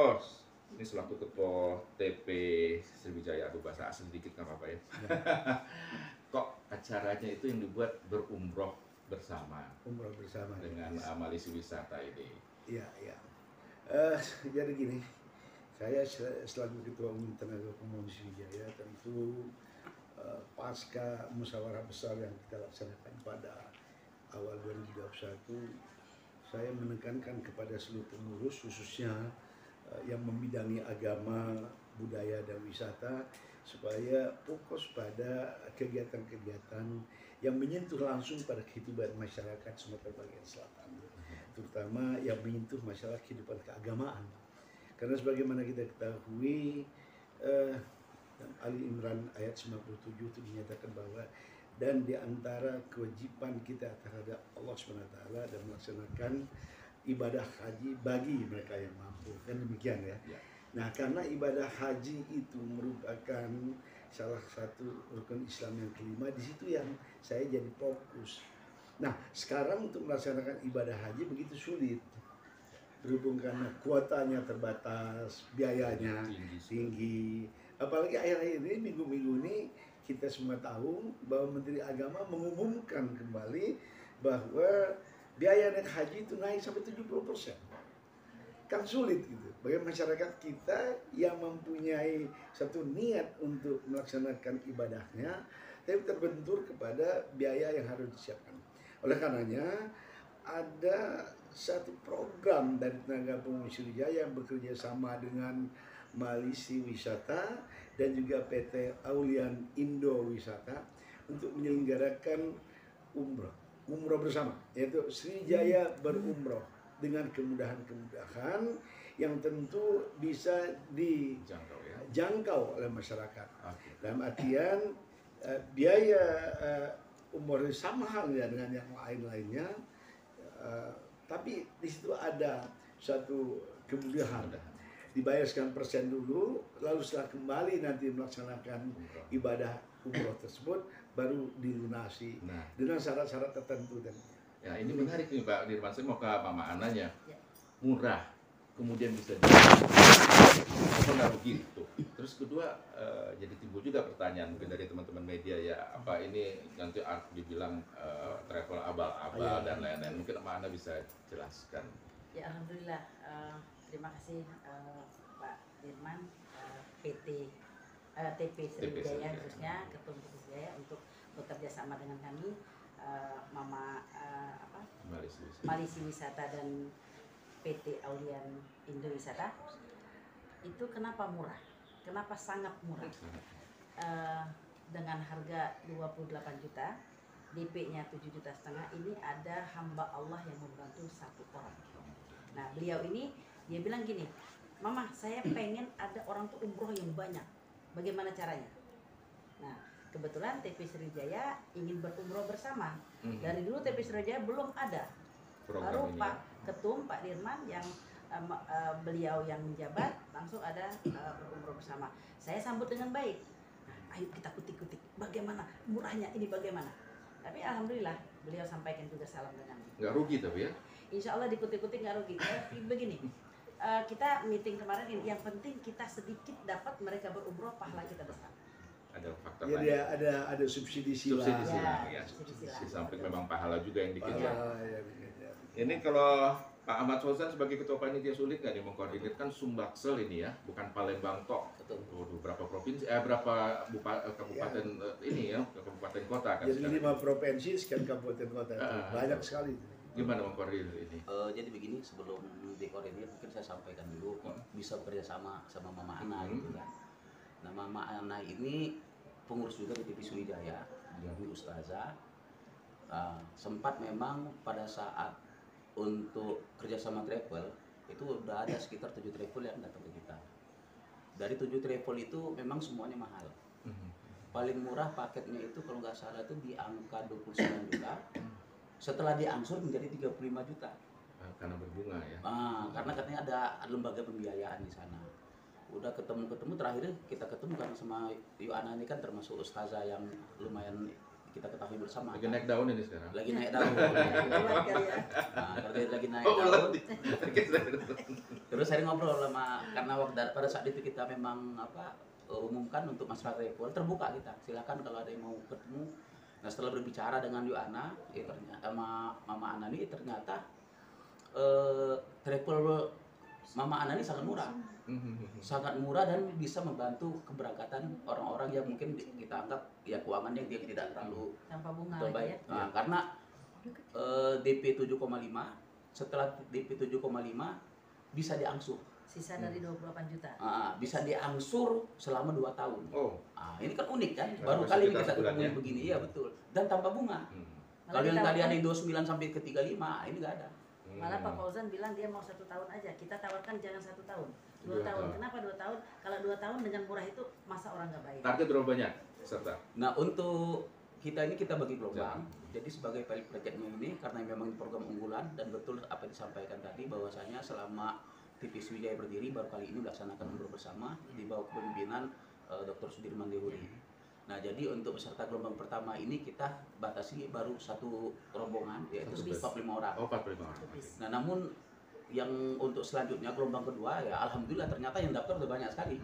Sos, ini selaku ketua TP Sriwijaya, aduh bahasa asing dikit nggak apa-apa ya. Kok acaranya itu yang dibuat berumroh bersama? Umroh bersama dengan Malisi Wisata ini. Iya, iya. Jadi gini, saya selaku Ketua Umum Tenaga Pemulung Sriwijaya tentu pasca musyawarah besar yang kita laksanakan pada awal 2021, saya menekankan kepada seluruh pengurus khususnya yang membidangi agama, budaya dan wisata supaya fokus pada kegiatan-kegiatan yang menyentuh langsung pada kehidupan masyarakat Sumatera bagian selatan, terutama yang menyentuh masalah kehidupan keagamaan. Karena sebagaimana kita ketahui, Ali Imran ayat 97 itu dinyatakan bahwa dan di antara kewajiban kita terhadap Allah SWT dan melaksanakan ibadah haji bagi mereka yang mampu, kan demikian ya. Nah, karena ibadah haji itu merupakan salah satu rukun Islam yang kelima, di situ yang saya jadi fokus. Nah, sekarang untuk melaksanakan ibadah haji begitu sulit, berhubung karena kuotanya terbatas, biayanya tinggi. Apalagi akhir-akhir ini, minggu-minggu ini, kita semua tahu bahwa Menteri Agama mengumumkan kembali bahwa biaya naik haji itu naik sampai 70%. Kan sulit gitu bagi masyarakat kita yang mempunyai satu niat untuk melaksanakan ibadahnya, tapi terbentur kepada biaya yang harus disiapkan. Oleh karenanya ada satu program dari Tenaga Pemulung Sriwijaya yang bekerja sama dengan Malisi Wisata dan juga PT Aulian Indo Wisata untuk menyelenggarakan umroh bersama, yaitu Sriwijaya berumroh dengan kemudahan-kemudahan yang tentu bisa dijangkau oleh masyarakat. Dalam artian biaya umroh sama halnya dengan yang lain-lainnya, tapi di situ ada satu kemudahan. Dibayar sekian persen dulu, lalu setelah kembali nanti melaksanakan ibadah umroh tersebut baru dilunasi dengan syarat-syarat tertentu. Ya, ini menarik nih Pak Dirman, saya mau ke Mama Ananya. Murah, kemudian bisa rugi gitu. Terus kedua, jadi timbul juga pertanyaan mungkin dari teman-teman media ya, apa ini nanti dibilang travel abal-abal dan lain-lain. Mungkin Mama Ana bisa jelaskan. Ya, alhamdulillah. Terima kasih Pak Dirman, PT TP Sriwijaya khususnya Ketua Sriwijaya untuk bekerja sama dengan kami, Malisi Wisata dan PT Aulian Indo Wisata. Itu kenapa murah? Kenapa sangat murah? Dengan harga 28 juta, DP-nya 7,5 juta, ini ada hamba Allah yang membantu satu orang. Nah, beliau ini dia bilang gini, Mama, saya pengen ada orang tuh umroh yang banyak. Bagaimana caranya? Nah, kebetulan TP Sriwijaya ingin berumroh bersama. Dari dulu TP Sriwijaya belum ada. Baru Pak Ketum, Pak Dirman yang beliau yang menjabat, langsung ada berumroh bersama. Saya sambut dengan baik. Nah, ayo kita kutik-kutik. Bagaimana murahnya ini bagaimana? Tapi alhamdulillah beliau sampaikan juga salam dengan. Nggak rugi tapi ya? Insya Allah dikutik-kutik nggak rugi. Begini. Kita meeting kemarin, yang penting kita sedikit dapat mereka berumroh, pahala kita besar. Ada faktor lain. Jadi ada subsidi silang. Di samping memang pahala juga yang dikejar. Ini kalau Pak Ahmad Fauzan sebagai ketua panitia sulit nggak nih mengkoordinatkan Sumbaksel ini ya, bukan Palembang tok. Berapa provinsi, berapa kabupaten ini ya, kabupaten kota kan? Jadi 5 provinsi sekian kabupaten kota, banyak sekali. Gimana mengkoordinir ini? Jadi begini, sebelum dikoordinir mungkin saya sampaikan dulu bisa bekerja sama Mama Ana gitu kan. Nah, Mama Ana ini pengurus juga di TP Sriwijaya, dia ustazah. Sempat memang pada saat untuk kerjasama travel itu udah ada sekitar 7 travel yang datang ke kita. Dari 7 travel itu memang semuanya mahal. Paling murah paketnya itu kalau nggak salah itu di angka 29 juta. Setelah diangsur menjadi 35 juta. Karena berbunga ya? Karena katanya ada lembaga pembiayaan di sana. Udah ketemu terakhir kita ketemu karena sama Yohana ini kan termasuk ustazah yang lumayan kita ketahui bersama. Lagi naik daun ini sekarang. Lagi naik daun. Buat kali ya. Nah, kalau lagi naik Oh, daun. belum. Terus saya ngobrol sama, karena pada saat itu kita memang umumkan untuk masalah travel, terbuka kita. Silakan kalau ada yang mau ketemu. Nah, setelah berbicara dengan Yuana, ternyata sama Mama Ana ini ternyata travel Mama Ana ini sangat murah. Sangat murah dan bisa membantu keberangkatan orang-orang yang mungkin kita anggap ya keuangannya dia tidak terlalu Tanpa bunga terbaik. lagi ya. Nah, karena DP 7,5, setelah DP 7,5 bisa diangsur. Sisa dari 28 juta. Bisa diangsur selama 2 tahun. Oh. Ini kan unik kan? Ya, Baru masih kali ini kita kita sebulan ketemu ya. yang begini, ya betul. Dan tanpa bunga. Kalau yang tadi ada yang 29 sampai ke 35, ini nggak ada. Malah Pak Fauzan bilang dia mau 1 tahun aja. Kita tawarkan jangan 1 tahun. 2 2 tahun. tahun. Kenapa 2 tahun? Kalau 2 tahun dengan murah itu masa orang nggak bayar? Target berapa banyak peserta? Nah, untuk kita ini kita bagi gelombang. Jadi sebagai pilot projectnya ini karena memang program unggulan dan betul apa yang disampaikan tadi bahwasanya selama TV Sriwijaya berdiri baru kali ini melaksanakan umroh bersama di bawah kepemimpinan Dr. Sudirman Dehuri. Nah, jadi untuk peserta gelombang pertama ini kita batasi baru 1 rombongan yaitu 45 orang. Oh, 45 orang. Nah, namun yang untuk selanjutnya gelombang kedua ya alhamdulillah ternyata yang daftar udah banyak sekali.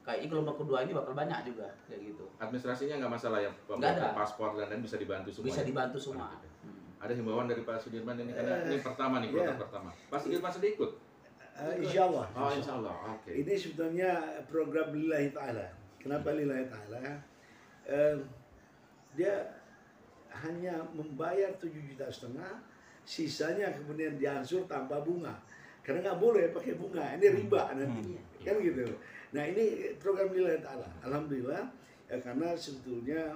Kayaknya gelombang kedua ini bakal banyak juga kayak gitu. Administrasinya nggak masalah ya, pembuatan paspor dan lain bisa dibantu semua. Bisa dibantu semua. Ada himbauan dari Pak Sudirman ini karena ini pertama nih, kloter pertama. Pak Sudirman sudah ikut? Insya Allah. Oh, insya Allah. Oke. Ini sebetulnya program lillahi ta'ala. Kenapa lillahi ta'ala? Dia hanya membayar 7,5 juta, sisanya kemudian diangsur tanpa bunga. Karena nggak boleh pakai bunga, ini riba nanti. Kan gitu. Nah, ini program lillahi ta'ala. Alhamdulillah, ya, karena sebetulnya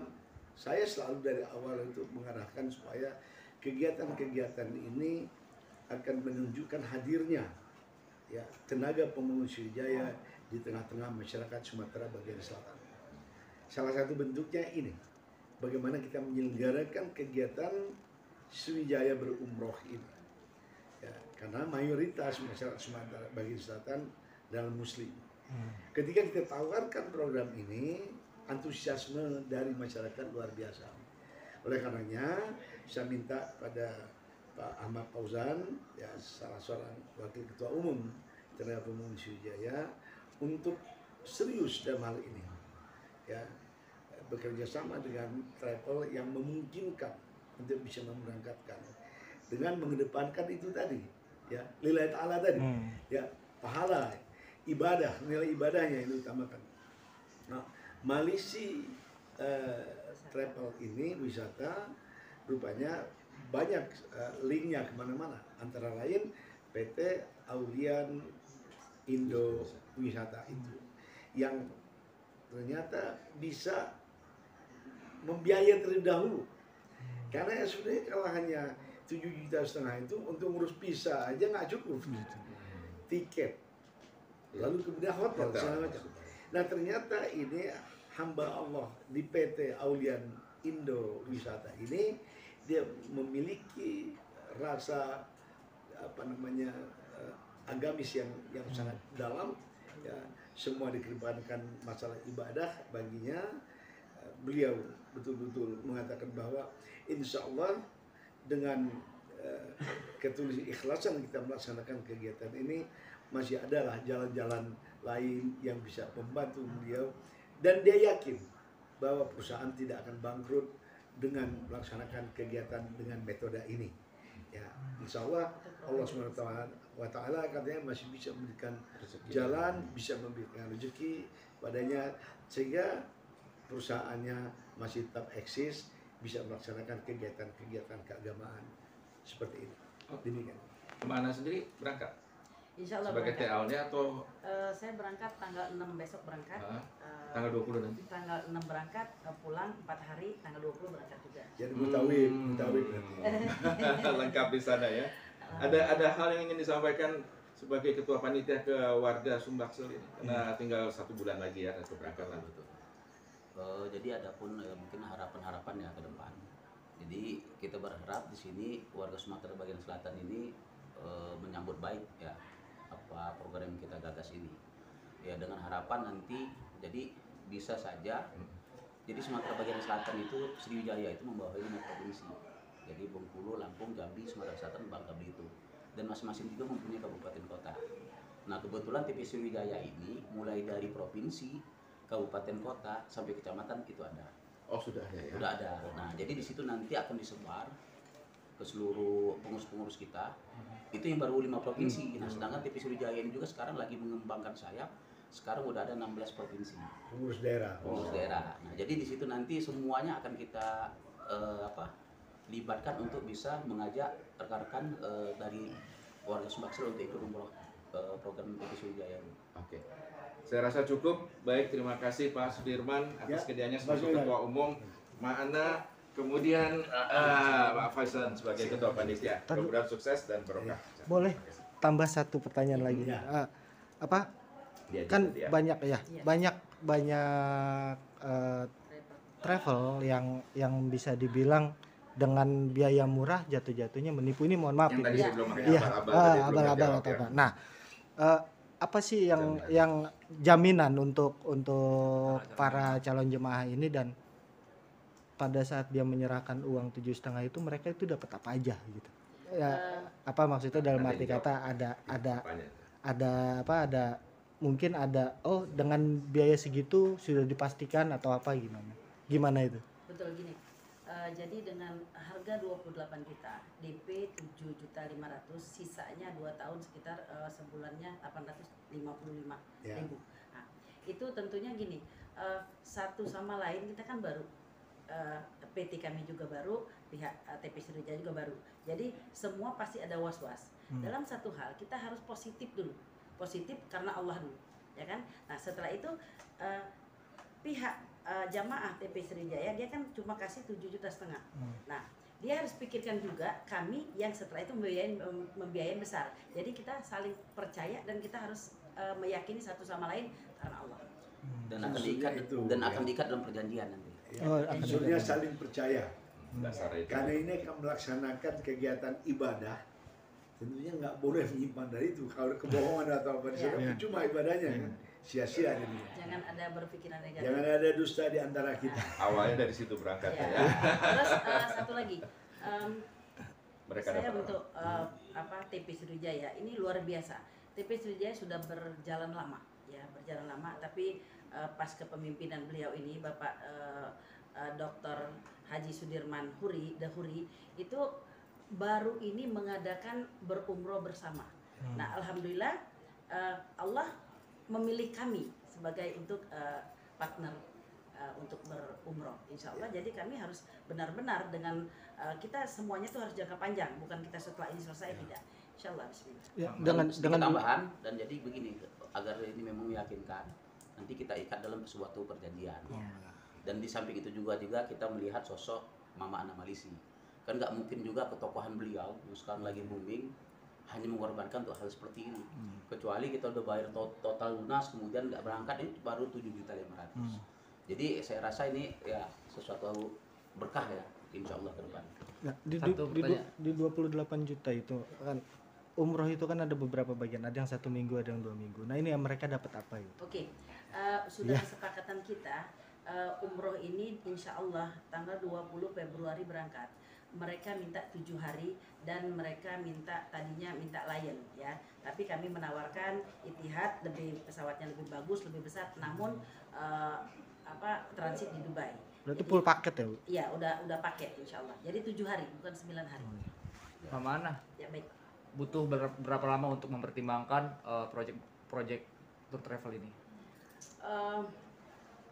saya selalu dari awal itu mengarahkan supaya kegiatan-kegiatan ini akan menunjukkan hadirnya ya tenaga pemulung Sriwijaya di tengah-tengah masyarakat Sumatera bagian selatan. Salah satu bentuknya ini, bagaimana kita menyelenggarakan kegiatan Sriwijaya berumroh ini. Ya, karena mayoritas masyarakat Sumatera bagian selatan dalam Muslim. Ketika kita tawarkan program ini, antusiasme dari masyarakat luar biasa. Oleh karenanya, saya minta pada Pak Ahmad Fauzan, ya salah seorang wakil ketua umum tenaga pemulung Sriwijaya, untuk serius dalam hal ini, ya bekerja sama dengan travel yang memungkinkan untuk bisa memberangkatkan dengan mengedepankan itu tadi, ya lillahi ta'ala tadi, ya pahala, ibadah, nilai ibadahnya yang diutamakan. Nah, Malisi travel ini wisata rupanya banyak linknya kemana-mana, antara lain PT Aulian Indo Wisata itu yang ternyata bisa membiayai terlebih dahulu, karena sebenarnya kalau hanya 7,5 juta itu untuk ngurus visa aja nggak cukup, tiket, lalu kemudian hotel segala macam. Nah, ternyata ini hamba Allah di PT Aulian Indo Wisata ini dia memiliki rasa agamis yang sangat dalam, ya semua dikedepankan masalah ibadah baginya. Beliau betul-betul mengatakan bahwa insya Allah dengan ketulusan ikhlasan kita melaksanakan kegiatan ini masih adalah jalan-jalan lain yang bisa membantu beliau, dan dia yakin bahwa perusahaan tidak akan bangkrut dengan melaksanakan kegiatan dengan metode ini. Ya, insya Allah Allah SWT katanya masih bisa memberikan jalan, bisa memberikan rezeki padanya, sehingga perusahaannya masih tetap eksis, bisa melaksanakan kegiatan-kegiatan keagamaan seperti ini. Demikian. Kemana sendiri berangkat? Insya Allah Sebagai berangkat. TA-nya atau Saya berangkat tanggal 6 besok berangkat. tanggal 20 nanti? Tanggal 6 berangkat, pulang 4 hari, tanggal 20 berangkat juga. Jadi mutawib nanti. Lengkap di sana ya. Ada hal yang ingin disampaikan sebagai ketua panitia ke warga Sumbaksel ini, karena tinggal 1 bulan lagi ya keberangkatan itu. Jadi ada pun mungkin harapan-harapan ya ke depan. Jadi kita berharap di sini warga Sumatera bagian selatan ini menyambut baik ya apa program yang kita gagas ini. Ya dengan harapan nanti jadi bisa saja Jadi Sumatera bagian selatan itu Sriwijaya itu membawahi 5 provinsi. Jadi Bengkulu, Lampung, Jambi, Sumatera Selatan, Bangka Belitung. Dan masing-masing juga mempunyai kabupaten kota. Nah kebetulan TP Sriwijaya ini mulai dari provinsi, kabupaten kota sampai kecamatan itu ada. Oh sudah ada ya? Sudah ada. Nah jadi di situ nanti akan disebar ke seluruh pengurus-pengurus kita. Itu yang baru 5 provinsi. Nah sedangkan TP Sriwijaya ini juga sekarang lagi mengembangkan sayap. Sekarang udah ada 16 provinsi. Pengurus daerah. Pengurus daerah. Nah jadi di situ nanti semuanya akan kita libatkan untuk bisa mengajak rekan-rekan dari warga Sumbaksel untuk ikut umroh program TP Sriwijaya ini. Oke. Saya rasa cukup. Baik, terima kasih Pak Sudirman atas kerjanya sebagai Ketua Umum, Mak Ana, kemudian Pak Faisal sebagai Ketua Panitia. Mudah-mudahan sukses dan barokah. Boleh tambah satu pertanyaan lagi. Apa? Kan banyak ya, banyak travel yang bisa dibilang dengan biaya murah jatuh-jatuhnya menipu. Ini mohon maaf yang ini. Iya, abal-abal atau apa. Nah, apa sih yang jaminan untuk para calon jemaah ini, dan pada saat dia menyerahkan uang 7,5 itu mereka itu dapat apa aja gitu? Ya, apa maksudnya dalam arti kata ada mungkin ada dengan biaya segitu sudah dipastikan atau apa gimana itu? Betul gini. Jadi dengan harga 28 juta, DP 7.500.000, sisanya 2 tahun sekitar sebulannya 855.000. Nah, itu tentunya gini, satu sama lain kita kan baru, PT kami juga baru, pihak TP Sriwijaya juga baru. Jadi semua pasti ada was-was. Dalam satu hal kita harus positif dulu. Positif karena Allah dulu, ya kan? Nah, setelah itu pihak jamaah TP Sriwijaya dia kan cuma kasih 7,5 juta. Nah, dia harus pikirkan juga kami yang setelah itu membiayain besar. Jadi kita saling percaya dan kita harus meyakini satu sama lain karena Allah. Dan akan diikat dalam perjanjian nanti. Maksudnya saling percaya. Karena Karena ini akan melaksanakan kegiatan ibadah, tentunya nggak boleh menyimpan dari itu. Kalau kebohongan atau apa, cuma ibadahnya kan sia-sia jadinya. Jangan ada berpikiran negatif. Jangan ada dusta di antara kita. awalnya dari situ berangkat ya. Terus satu lagi, Mereka saya dapat untuk TP Sriwijaya ini luar biasa. TP Sriwijaya sudah berjalan lama, tapi pas kepemimpinan beliau ini Bapak Dr. Haji Sudirman Dahuri itu baru ini mengadakan berumroh bersama. Nah, alhamdulillah Allah memilih kami sebagai untuk partner untuk berumroh, insya Allah. Jadi kami harus benar-benar dengan kita semuanya tuh harus jangka panjang, bukan kita setelah ini selesai tidak. Insya Allah, Bismillah. Ya, dengan tambahan dan jadi begini, agar ini memang meyakinkan, nanti kita ikat dalam suatu perjanjian. Dan di samping itu juga kita melihat sosok Mama Ana Malisi. Kan nggak mungkin juga ketokohan beliau yang sekarang lagi booming hanya mengorbankan untuk hal seperti ini. Kecuali kita udah bayar total lunas kemudian nggak berangkat, ini baru 7.500.000. Jadi saya rasa ini ya sesuatu berkah ya, insya Allah ke depan. Nah, di 28 juta itu kan umroh itu kan ada beberapa bagian, ada yang 1 minggu, ada yang 2 minggu. Nah ini yang mereka dapat apa itu? Oke, sudah kesepakatan kita, umroh ini insya Allah tanggal 20 Februari berangkat. Mereka minta 7 hari dan mereka tadinya minta Lion ya, tapi kami menawarkan Etihad, pesawatnya lebih bagus, lebih besar, namun transit di Dubai. Berarti full paket ya, Bu? Iya, udah paket insya Allah. Jadi 7 hari bukan 9 hari. Mama Ana, Ya baik. butuh berapa lama untuk mempertimbangkan project tour travel ini?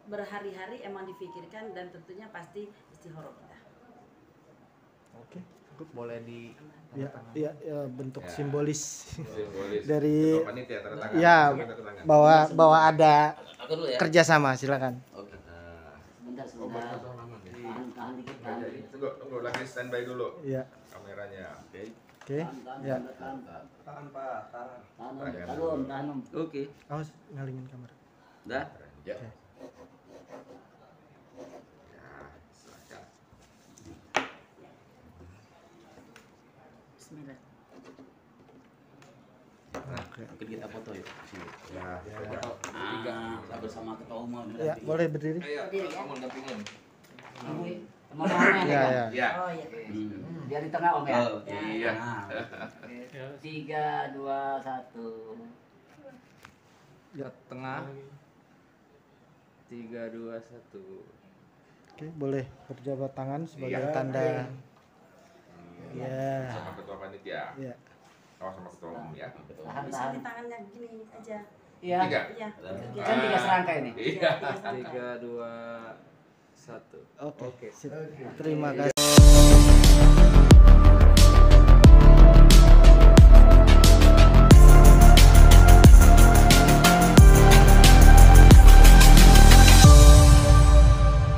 Berhari-hari emang difikirkan dan tentunya pasti istikharah kita. Oke. Boleh di Ya, bentuk simbolis dari bahwa ada Aku dulu ya. kerjasama, silakan. Oke. Sebentar. Tunggu lagi, standby dulu Iya. kameranya. Oke. Ya. Tahan. Oke. Awas ngalingin kamera. Dah. Ya. Oke. Silakan. Bismillah. Oke. Mungkin kita foto ya. Sini. Ya, Foto 3, bersama ketua umum. Ya, boleh berdiri. Ayo, Berdiri, ya. kamu dampingin. Teman-temannya Iya, iya. Ya. Oh iya. Dia di tengah Om ya. Oh, Iya. nah, 3, 2, 1. Ya, tengah. 3, 2, 1. Oke, boleh berjabat tangan sebagai Iya. tanda. Ya. Sama ketua panitia. Ya. Oh, sama ketua umum ya. Bisa di tangannya gini aja. Iya. Tiga. Iya. Kan 3 serangkai ini. Iya. 3, 2, 1. Oke. Oke. Sip. Terima kasih.